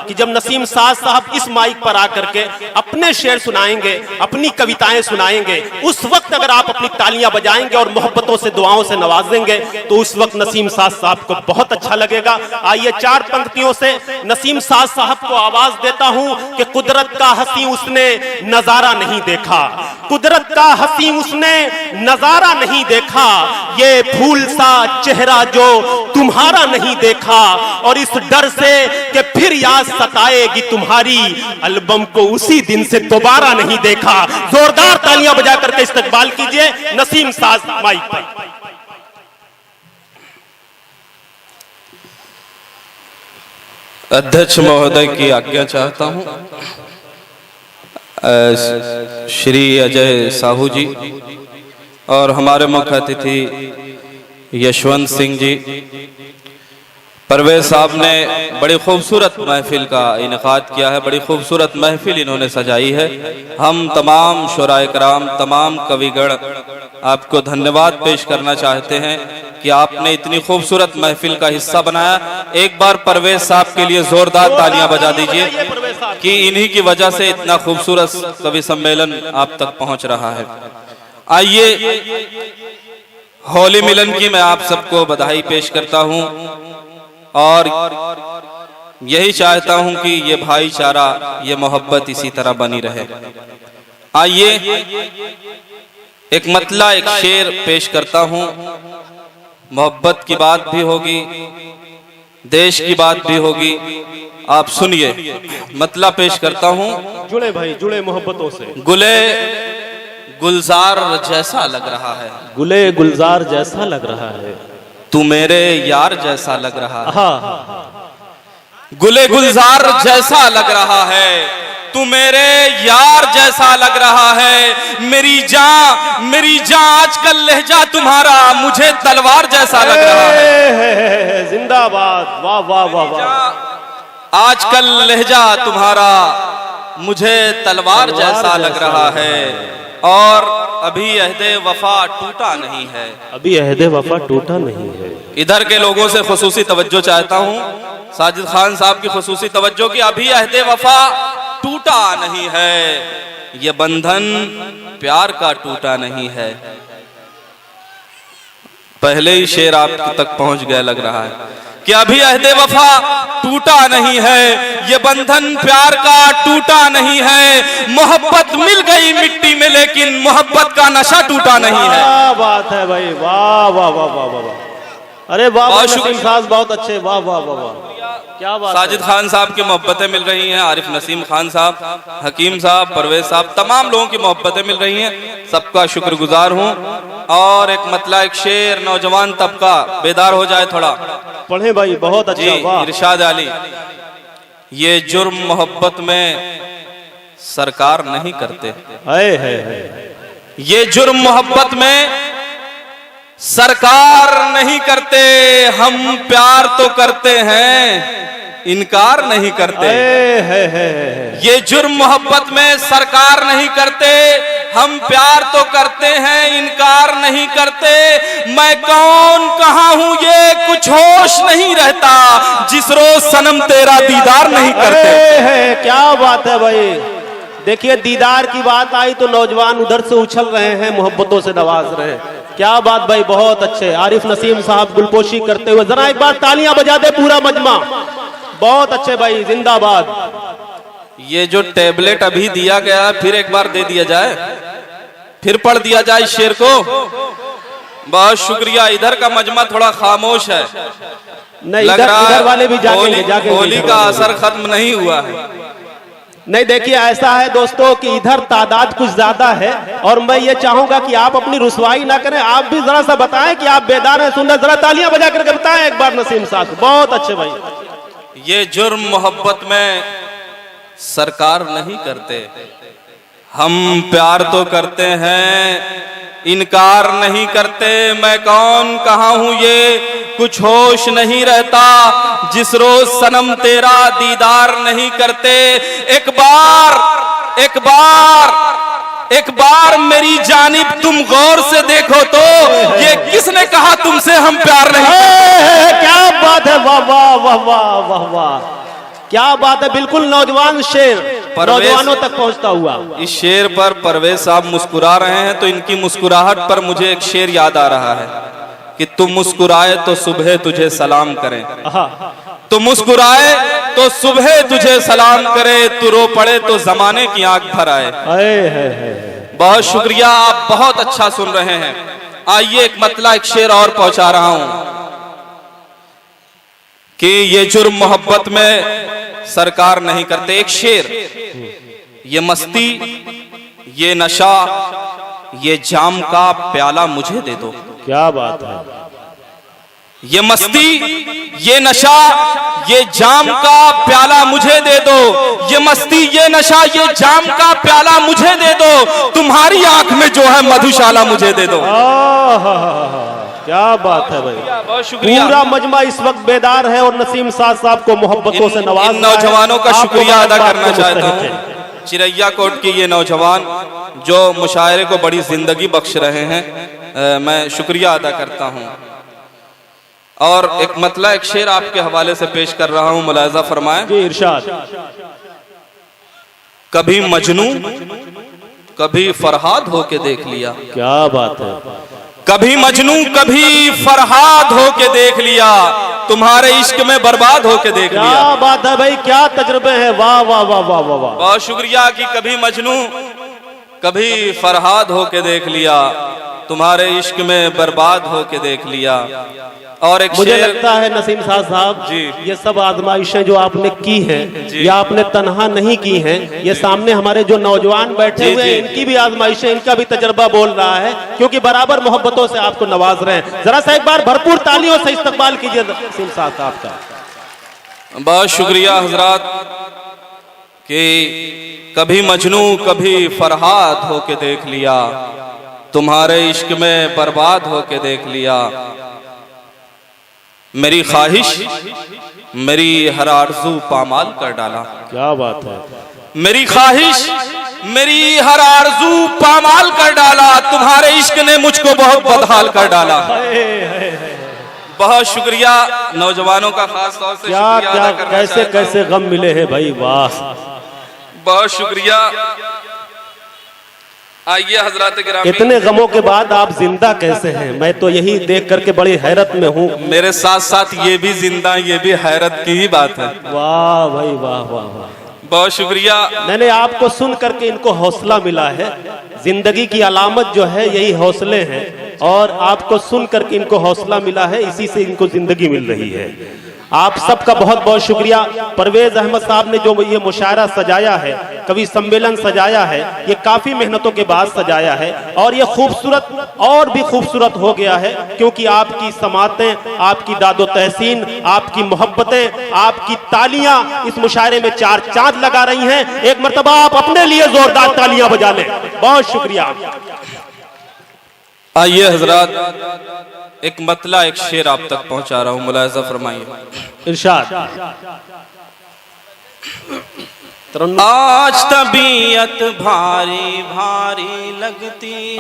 कि जब नसीम साज साहब इस माइक पर आकर के अपने शेर सुनाएंगे, अपनी कविताएं सुनाएंगे, उस वक्त अगर आप अपनी तालियां बजाएंगे और मोहब्बतों से दुआओं से नवाजेंगे तो उस वक्त नसीम साज साहब को बहुत अच्छा लगेगा। आइए 4 पंक्तियों से नसीम साज साहब को आवाज देता हूं कि कुदरत का हंसी उसने नजारा नहीं देखा, कुदरत का हंसी उसने नजारा नहीं देखा, ये फूल सा चेहरा जो तुम्हारा नहीं देखा, और इस डर से कि फिर याद सताएगी तुम्हारी, एल्बम को उसी दिन से दोबारा नहीं देखा। जोरदार तालियां बजा करके इस्तकबाल कीजिए नसीम साज माइक पर। अध्यक्ष महोदय की आज्ञा चाहता हूं। श्री अजय साहू जी और हमारे मुख्य अतिथि यशवंत सिंह जी, परवेज साहब ने बड़ी खूबसूरत महफिल का इनेकाद किया है, बड़ी खूबसूरत महफिल इन्होंने सजाई है। हम तमाम शुराए कराम, तमाम कविगण आपको धन्यवाद पेश करना चाहते हैं कि आपने इतनी खूबसूरत महफिल का हिस्सा बनाया। एक बार परवेज साहब के लिए जोरदार तालियां बजा दीजिए कि इन्हीं की वजह से इतना खूबसूरत कवि सम्मेलन आप तक पहुंच रहा है। आइए, होली मिलन की मैं आप सबको बधाई पेश करता हूं और यही चाहता हूं कि ये भाईचारा, ये मोहब्बत इसी तरह बनी रहे। आइए एक मतला, एक शेर पेश करता हूं। मोहब्बत की बात भी होगी, देश की बात भी होगी, आप सुनिए। मतला पेश करता हूं। जुड़े भाई, जुड़े मोहब्बतों से। गुले गुलजार जैसा लग रहा है, गुले गुलजार जैसा लग रहा है, तू मेरे यार जैसा लग रहा है। हाँ। गुले गुलजार जैसा लग रहा है, तू मेरे यार जैसा लग रहा है। मेरी जान आजकल लहजा तुम्हारा मुझे तलवार जैसा लग रहा है। जिंदाबाद, वाह वाह वाह वाह। आजकल लहजा तुम्हारा मुझे तलवार जैसा लग रहा है, और अभी अहदे वफा टूटा नहीं है, अभी अहदे वफा टूटा नहीं है। इधर के लोगों से खुसूसी तवज्जो चाहता हूं, साजिद खान साहब की खुसूसी तवज्जो की। अभी अहदे वफा टूटा नहीं है, ये बंधन प्यार का टूटा नहीं है। पहले ही शेर आप तक पहुंच गया लग रहा है कि अभी अहदे वफा टूटा नहीं है, ये बंधन प्यार का टूटा नहीं है। मोहब्बत मिल गई मिट्टी में लेकिन मोहब्बत का नशा टूटा नहीं है। क्या बात है भाई, वाह वाह वाह वाह वाह। अरे वाह, नसीम साज बहुत अच्छे, वाह वाह वाह वाह, क्या बात। साजिद खान साहब की मोहब्बतें मिल रही हैं, आरिफ नसीम खान साहब, हकीम साहब, परवेज साहब, तमाम लोगों की मोहब्बतें मिल रही हैं। सबका शुक्रगुजार हूं। और एक मतला, एक शेर, नौजवान तबका बेदार हो जाए थोड़ा, पढ़े भाई, बहुत अच्छा। वाह। इरशाद अली, ये जुर्म मोहब्बत में सरकार नहीं करते, ये जुर्म मोहब्बत में सरकार नहीं करते, हम प्यार तो करते हैं इनकार नहीं करते। ये जुर्म मोहब्बत में सरकार नहीं करते, हम प्यार तो करते हैं इनकार नहीं करते। मैं कौन कहाँ हूँ ये कुछ होश नहीं रहता, जिस रोज सनम तेरा दीदार नहीं करते। क्या बात है भाई। देखिए, दीदार की बात आई तो नौजवान उधर से उछल रहे हैं, मोहब्बतों से नवाज रहे हैं। क्या बात भाई, बहुत अच्छे। आरिफ नसीम साहब गुलपोशी करते हुए जरा एक बार तालियां बजा दे पूरा मजमा। बहुत अच्छे भाई, जिंदाबाद। ये जो टेबलेट अभी दिया गया फिर एक बार दे दिया जाए, फिर पढ़ दिया जाए इस शेर को। बहुत शुक्रिया। इधर का मजमा थोड़ा खामोश है, नहीं इधर वाले भी जाके होली का असर खत्म नहीं हुआ है। नहीं, देखिए ऐसा है दोस्तों कि इधर तादाद कुछ ज्यादा है और मैं ये चाहूंगा कि आप अपनी रुसवाई ना करें, आप भी जरा सा बताएं कि आप बेदार हैं, सुन रहे, जरा तालियां बजा करके बताएं एक बार नसीम साहब। बहुत अच्छे भाई। ये जुर्म मोहब्बत में सरकार नहीं करते, हम प्यार तो करते हैं इनकार नहीं करते। मैं कौन कहाँ हूँ ये कुछ होश नहीं रहता, जिस रोज सनम तेरा दीदार नहीं करते। एक बार मेरी जानिब तुम गौर से देखो तो ये किसने कहा तुमसे हम प्यार नहीं। क्या बात है, वाह वाह वाह वाह वाह वाह। क्या बात है, बिल्कुल नौजवान शेर, नौजवानों तक पहुंचता हुआ। इस शेर पर परवेज साहब मुस्कुरा रहे हैं तो इनकी मुस्कुराहट पर मुझे एक शेर याद आ रहा है कि तुम मुस्कुराए तो सुबह तुझे सलाम करें, तो मुस्कुराए तो सुबह तुझे सलाम करे, तू रो पड़े तो जमाने की आंख भर आए। बहुत शुक्रिया, आप बहुत अच्छा सुन रहे हैं। आइए एक मतला एक शेर और पहुंचा रहा हूं कि ये जुर्म मोहब्बत में सरकार नहीं करते। एक शेर, ये मस्ती, ये नशा, ये जाम का प्याला मुझे दे दो। क्या बात है। ये मस्ती, ये नशा, ये जाम का प्याला मुझे दे दो। ये मस्ती, ये नशा, ये जाम का प्याला मुझे दे दो। तुम्हारी आंख में जो है मधुशाला मुझे दे दो। क्या बात है भाई, बहुत शुक्रिया। पूरा मजमा इस वक्त बेदार है और नसीम साहब को मोहब्बतों से नवाज। इन नौजवानों का शुक्रिया अदा करना चाहता हूँ। चिरैया कोट के ये नौजवान जो मुशायरे को बड़ी जिंदगी बख्श रहे हैं, मैं शुक्रिया अदा करता हूँ। और एक मतला एक शेर आपके हवाले से पेश कर रहा हूँ, मुलाहिजा फरमाएं। जी इरशाद। कभी मजनू कभी फरहाद होके देख लिया। क्या बात है। कभी मजनू कभी फरहाद होके देख लिया, तुम्हारे इश्क में बर्बाद होके देख लिया। क्या बात है भाई, क्या तजुर्बे हैं। वाह वाह वाह वाह वाह वाह। बहुत शुक्रिया कि कभी मजनू कभी फरहाद होके देख लिया, तुम्हारे इश्क में बर्बाद होके देख लिया। और एक मुझे लगता है नसीम साहब जी, ये सब आजमाइशें जो आपने की हैं, या आपने तन्हा नहीं की हैं, ये सामने हमारे जो नौजवान बैठे हुए हैं इनकी भी आजमाइशें, इनका भी तजर्बा बोल रहा है, क्योंकि बराबर मोहब्बतों से आपको नवाज रहे हैं। जरा सा एक बार भरपूर तालियों से इस्तकबाल कीजिए नसीम साहब का। बहुत शुक्रिया हजरात कि कभी मजनू कभी फरहाद होके देख लिया, तुम्हारे इश्क में बर्बाद होके देख लिया। मेरी ख्वाहिश मेरी हर आरज़ू पामाल कर डाला। क्या बात है। मेरी ख्वाहिश मेरी हर आरज़ू पामाल कर डाला, तुम्हारे इश्क ने मुझको बहुत बदहाल कर डाला। बहुत शुक्रिया नौजवानों का, खास तौर से क्या क्या कैसे कैसे गम मिले हैं भाई, वाह। बहुत शुक्रिया। आइए हजरात गिरामी, इतने गमों के बाद आप जिंदा कैसे हैं, मैं तो यही देख करके बड़ी हैरत में हूँ। मेरे साथ साथ ये भी जिंदा, ये भी हैरत की ही बात है। वाह भाई वाह वाह वाह। बहुत शुक्रिया। मैंने आपको सुन करके इनको हौसला मिला है। जिंदगी की अलामत जो है यही हौसले हैं, और आपको सुन करके इनको हौसला मिला है, इसी से इनको जिंदगी मिल रही है। आप सबका बहुत बहुत शुक्रिया। परवेज अहमद साहब ने जो ये मुशायरा सजाया है, कवि सम्मेलन सजाया है, ये काफी मेहनतों के बाद सजाया है, और ये खूबसूरत और भी खूबसूरत हो गया है, क्योंकि आपकी समातें, आपकी दादो तहसीन, आपकी मोहब्बतें, आपकी तालियां इस मुशायरे में चार चांद लगा रही हैं। एक मर्तबा आप अपने लिए जोरदार तालियां बजा लें। बहुत शुक्रिया। आइए हजरात, एक मतला एक शेर आप तक पहुंचा रहा हूं, मुलाहिजा फरमाइए। इरशाद। आज तबीयत भारी भारी लगती,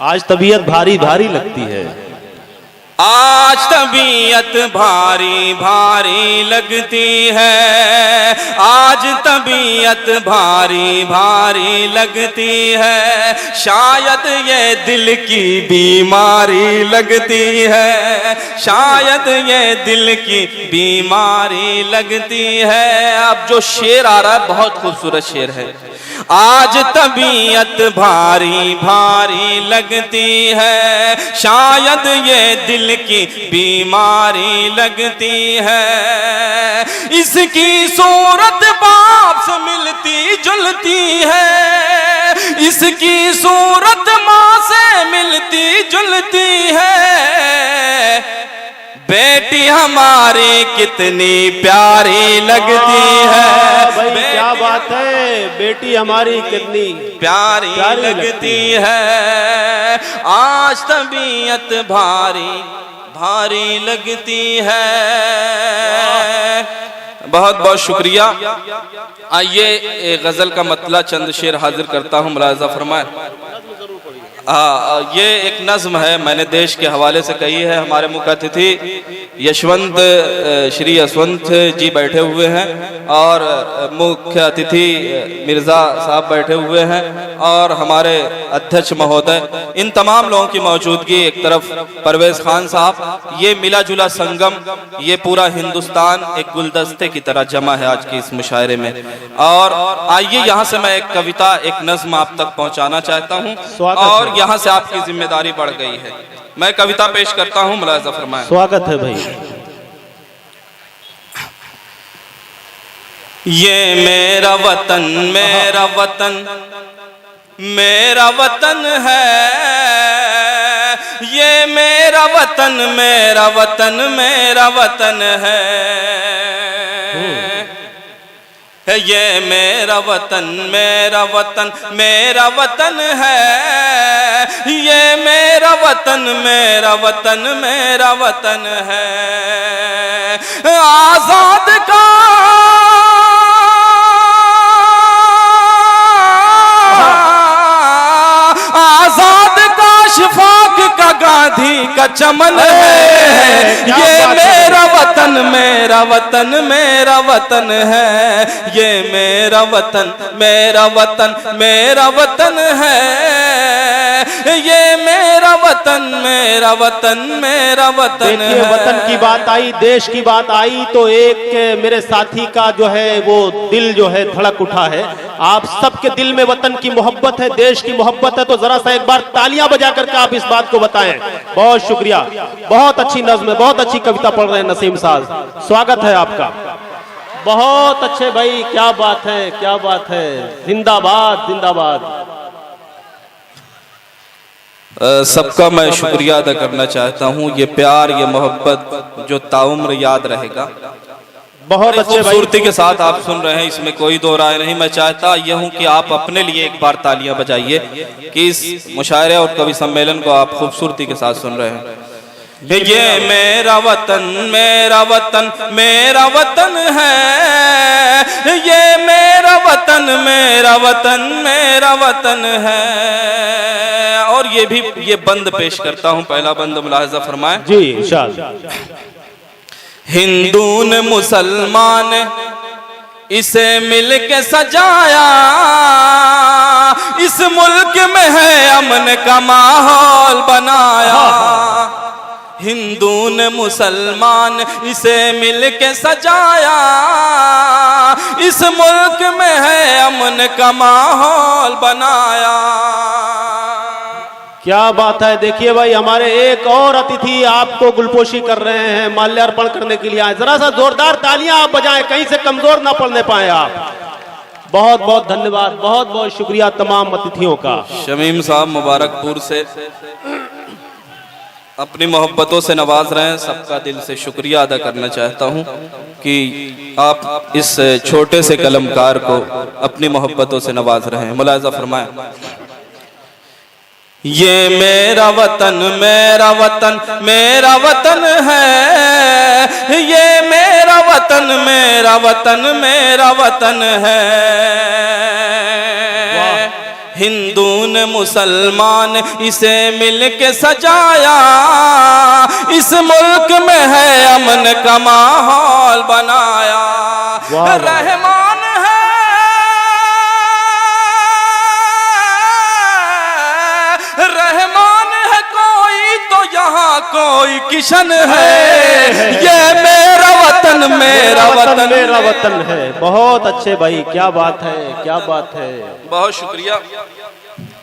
आज तबीयत भारी भारी लगती है। आज तबीयत भारी भारी लगती है, आज तबीयत भारी भारी लगती है, शायद ये दिल की बीमारी लगती है, शायद ये दिल की बीमारी लगती है। अब जो शेर आ रहा है बहुत खूबसूरत शेर है। आज तबीयत भारी भारी लगती है, शायद ये दिल की बीमारी लगती है, इसकी सूरत बाप से मिलती जुलती है, इसकी सूरत माँ से मिलती जुलती है, बेटी हमारी कितनी प्यारी लगती है। भाई क्या बात है, बेटी हमारी कितनी प्यारी लगती है। आज तबीयत भारी भारी लगती है। बहुत बहुत शुक्रिया। आइए एक गजल का मतला चंद शेर हाजिर करता हूँ, मुलाहिजा फरमाए। ये एक नज्म है, मैंने देश के हवाले से कही है। हमारे मुख्य अतिथि यशवंत श्री यशवंत जी बैठे हुए हैं और मुख्य अतिथि मिर्ज़ा साहब बैठे हुए हैं और हमारे अध्यक्ष महोदय, इन तमाम लोगों की मौजूदगी, एक तरफ परवेज खान साहब, ये मिला जुला संगम, ये पूरा हिंदुस्तान एक गुलदस्ते की तरह जमा है आज के इस मुशायरे में। और आइए यहाँ से मैं एक कविता, एक नज्म आप तक पहुँचाना चाहता हूँ और यहाँ से आपकी जिम्मेदारी बढ़ गई है। मैं कविता पेश करता हूँ, मुलाहिज़ा फरमाएं। स्वागत है भाई। ये मेरा वतन, मेरा वतन, मेरा वतन है, ये मेरा वतन, मेरा वतन, मेरा वतन है, ये मेरा वतन, मेरा वतन, मेरा वतन है, ये मेरा वतन, मेरा वतन, मेरा वतन है। आजाद का शिफाक का गांधी का चमन है, ये मेरा वतन, मेरा वतन, मेरा वतन है, ये मेरा वतन, मेरा वतन, मेरा वतन है, ये मेरा वतन, मेरा वतन, मेरा वतन है। वतन की बात आई, देश की बात आई तो एक मेरे साथी का जो है वो दिल जो है धड़क उठा है। आप सबके दिल में वतन की मोहब्बत है, देश की मोहब्बत है, तो जरा सा एक बार तालियां बजा करके आप इस बात को बताएं। बहुत शुक्रिया, बहुत अच्छी नज्म, बहुत अच्छी कविता पढ़ रहे हैं नसीम साहब, स्वागत है आपका। बहुत अच्छे भाई, क्या बात है, क्या बात है, जिंदाबाद जिंदाबाद। सबका मैं शुक्रिया अदा करना चाहता हूँ। ये प्यार, ये मोहब्बत जो ताउम्र याद रहेगा। बहुत अच्छे भाई, खूबसूरती के साथ आप सुन रहे हैं, इसमें कोई दो राय नहीं। मैं चाहता यह हूं कि आप अपने लिए एक बार तालियां बजाइए कि इस मुशायरे और कवि सम्मेलन को आप खूबसूरती के साथ सुन रहे हैं। ये मेरा वतन, मेरा वतन, मेरा वतन है, ये मेरा वतन, मेरा वतन, मेरा वतन है। और ये बंद पेश करता हूं, पहला बंद मुलाहिज़ा फरमाएं जी इंशाअल्लाह। हिंदू ने मुसलमान इसे मिल के सजाया, इस मुल्क में है अमन का माहौल बनाया। हिंदू ने मुसलमान इसे मिल के सजाया, इस मुल्क में है अमन का माहौल बनाया। क्या बात है। देखिए भाई, हमारे एक और अतिथि आपको गुलपोशी कर रहे हैं, माल्यार्पण करने के लिए आए। जरा सा जोरदार तालियां आप बजाएं, कहीं से कमजोर ना पड़ने पाए आप। बहुत बहुत धन्यवाद, बहुत बहुत शुक्रिया तमाम अतिथियों का। शमीम साहब मुबारकपुर से अपनी मोहब्बतों से नवाज रहे हैं, सबका दिल से शुक्रिया अदा करना चाहता हूं कि आप इस छोटे से कलमकार को अपनी मोहब्बतों से नवाज रहे हैं। मुलाहिज़ा फरमाएं। ये मेरा वतन, मेरा वतन, मेरा वतन है, ये मेरा वतन, मेरा वतन, मेरा वतन है। हिंदू ने मुसलमान इसे मिल के सजाया, इस मुल्क में है अमन का माहौल बनाया। रहमान है, रहमान है कोई तो यहाँ कोई किशन है। ये मेरा वतन, मेरा वतन, मेरा वतन है। बहुत अच्छे भाई, क्या बात है, क्या बात है। बहुत शुक्रिया।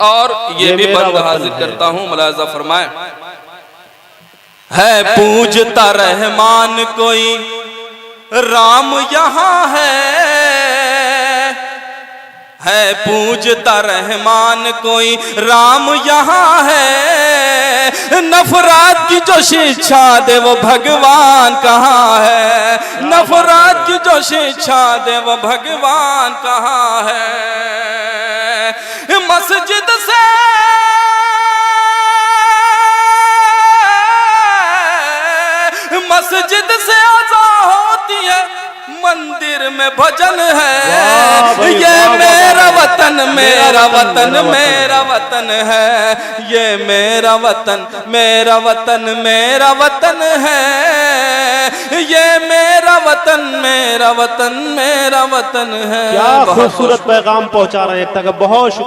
और ये भी बंद हाजिर करता हूँ, मुलाहिज़ा फरमाएं। है पूजता रहमान कोई राम यहाँ है पूजता रहमान कोई राम यहाँ है। नफरत की जो शिक्षा दे वो भगवान कहाँ है, नफरत की जो शिक्षा दे वो भगवान कहाँ है। मस्जिद से मस्जिद से आज़ाद होती है, मंदिर में भजन है। ये मेरा वतन, मेरा वतन, मेरा वतन है। ये मेरा वतन, मेरा वतन, मेरा वतन है। ये मेरा वतन मेरा वतन मेरा वतन है। क्या खूबसूरत पैगाम पहुंचा रहे हैं। बहुत शुक्रिया।